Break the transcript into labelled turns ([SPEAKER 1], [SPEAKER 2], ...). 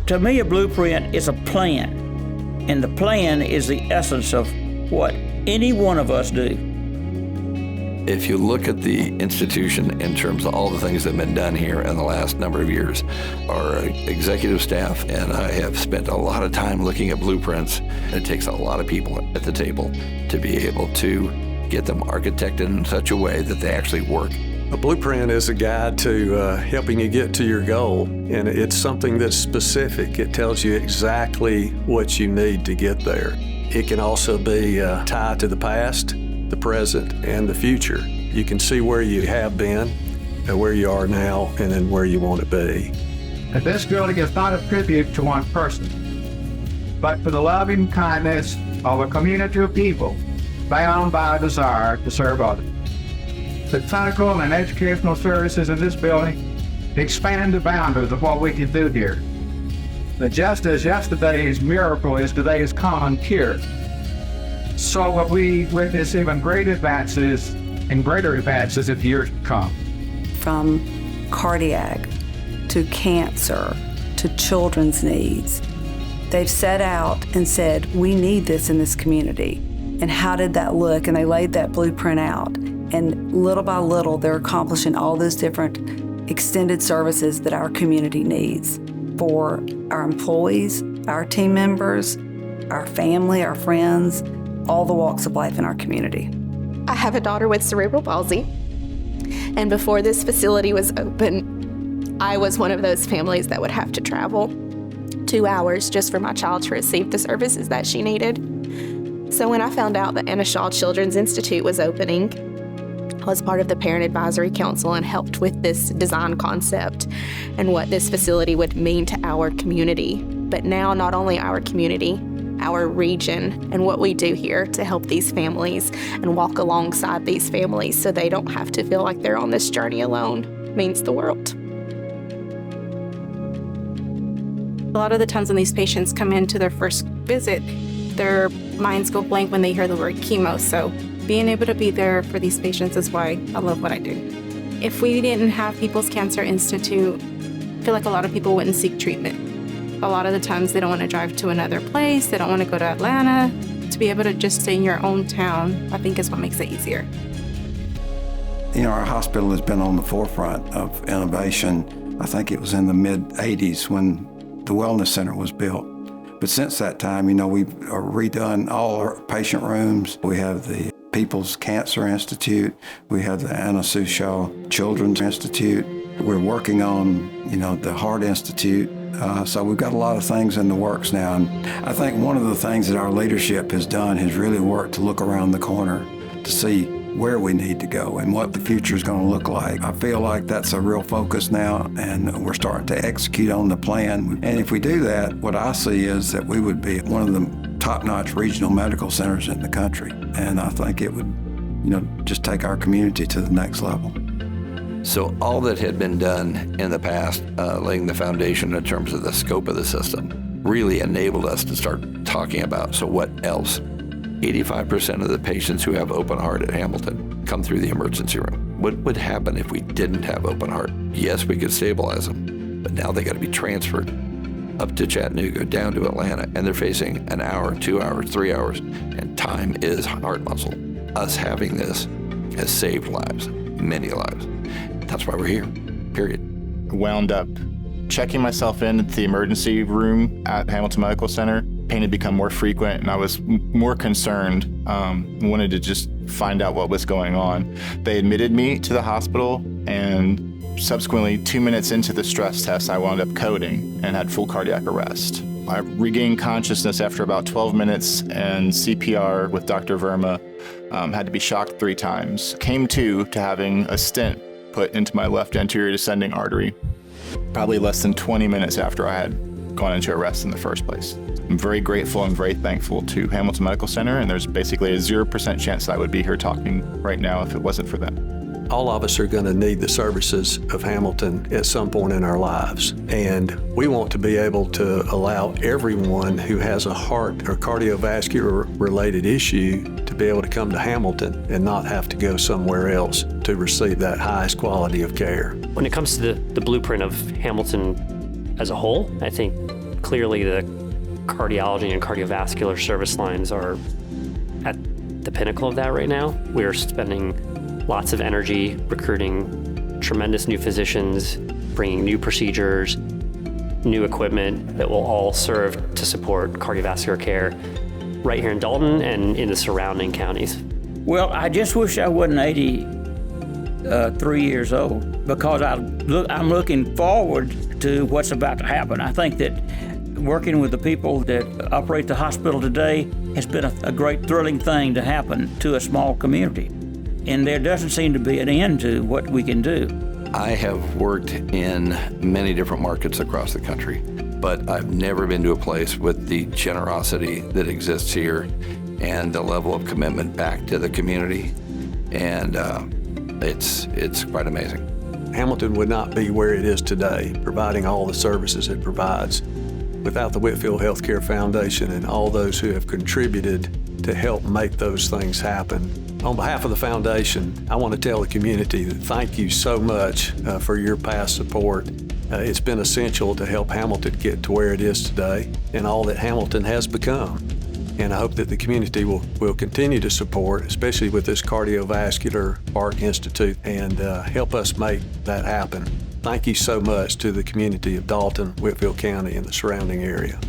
[SPEAKER 1] To me, a blueprint is a plan, and the plan is the essence of what any one of us do.
[SPEAKER 2] If you look at the institution in terms of all the things that have been done here in the last number of years, our executive staff and I have spent a lot of time looking at blueprints. It takes a lot of people at the table to be able to get them architected in such a way that they actually work.
[SPEAKER 3] A blueprint is a guide to helping you get to your goal, and it's something that's specific. It tells you exactly what you need to get there. It can also be tied to the past, the present, and the future. You can see where you have been, and where you are now, and then where you want to be.
[SPEAKER 4] And this building is not a tribute to one person, but for the loving kindness of a community of people bound by a desire to serve others. The clinical and educational services in this building expand the boundaries of what we can do here. But just as yesterday's miracle is today's common cure, so will we witness even great advances and greater advances in years to come.
[SPEAKER 5] From cardiac to cancer to children's needs, they've set out and said, we need this in this community. And how did that look? And they laid that blueprint out. And little by little, they're accomplishing all those different extended services that our community needs for our employees, our team members, our family, our friends, all the walks of life in our community.
[SPEAKER 6] I have a daughter with cerebral palsy, and before this facility was open, I was one of those families that would have to travel 2 hours just for my child to receive the services that she needed. So when I found out that Anna Shaw Children's Institute was opening, I was part of the Parent Advisory Council and helped with this design concept and what this facility would mean to our community. But now not only our community, our region, and what we do here to help these families and walk alongside these families so they don't have to feel like they're on this journey alone means the world.
[SPEAKER 7] A lot of the times when these patients come into their first visit, their minds go blank when they hear the word chemo. So being able to be there for these patients is why I love what I do. If we didn't have People's Cancer Institute, I feel like a lot of people wouldn't seek treatment. A lot of the times they don't want to drive to another place, they don't want to go to Atlanta. To be able to just stay in your own town, I think is what makes it easier.
[SPEAKER 8] You know, our hospital has been on the forefront of innovation. I think it was in the mid-'80s when the Wellness Center was built. But since that time, you know, we've redone all our patient rooms. We have the People's Cancer Institute. We have the Anna Sue Shaw Children's Institute. We're working on, you know, the Heart Institute. So we've got a lot of things in the works now. And I think one of the things that our leadership has done has really worked to look around the corner to see where we need to go and what the future is going to look like. I feel like that's a real focus now, and we're starting to execute on the plan. And if we do that, what I see is that we would be one of the top-notch regional medical centers in the country. And I think it would, you know, just take our community to the next level.
[SPEAKER 2] So all that had been done in the past, laying the foundation in terms of the scope of the system, really enabled us to start talking about, so what else? 85% of the patients who have open heart at Hamilton come through the emergency room. What would happen if we didn't have open heart? Yes, we could stabilize them, but now they got to be transferred up to Chattanooga, down to Atlanta, and they're facing an hour, 2 hours, 3 hours, and time is heart muscle. Us having this has saved lives, many lives. That's why we're here, period.
[SPEAKER 9] Wound up checking myself in at the emergency room at Hamilton Medical Center. Pain had become more frequent, and I was more concerned, wanted to just find out what was going on. They admitted me to the hospital, and subsequently, 2 minutes into the stress test, I wound up coding and had full cardiac arrest. I regained consciousness after about 12 minutes, and CPR with Dr. Verma had to be shocked 3 times. Came to having a stent put into my left anterior descending artery, probably less than 20 minutes after I had gone into arrest in the first place. I'm very grateful and very thankful to Hamilton Medical Center, and there's basically a 0% chance that I would be here talking right now if it wasn't for them.
[SPEAKER 3] All of us are going to need the services of Hamilton at some point in our lives, and we want to be able to allow everyone who has a heart or cardiovascular related issue to be able to come to Hamilton and not have to go somewhere else to receive that highest quality of care.
[SPEAKER 10] When it comes to the blueprint of Hamilton as a whole, I think clearly the cardiology and cardiovascular service lines are at the pinnacle of that right now. We're spending lots of energy recruiting tremendous new physicians, bringing new procedures, new equipment that will all serve to support cardiovascular care right here in Dalton and in the surrounding counties.
[SPEAKER 1] Well, I just wish I wasn't 83 years old, because I'm looking forward to what's about to happen. I think that working with the people that operate the hospital today has been a great thrilling thing to happen to a small community. And there doesn't seem to be an end to what we can do.
[SPEAKER 2] I have worked in many different markets across the country, but I've never been to a place with the generosity that exists here and the level of commitment back to the community. And it's quite amazing.
[SPEAKER 3] Hamilton would not be where it is today, providing all the services it provides, without the Whitfield Healthcare Foundation and all those who have contributed to help make those things happen. On behalf of the foundation, I want to tell the community that thank you so much for your past support. It's been essential to help Hamilton get to where it is today and all that Hamilton has become. And I hope that the community will continue to support, especially with this Cardiovascular Heart Institute, and help us make that happen. Thank you so much to the community of Dalton, Whitfield County, and the surrounding area.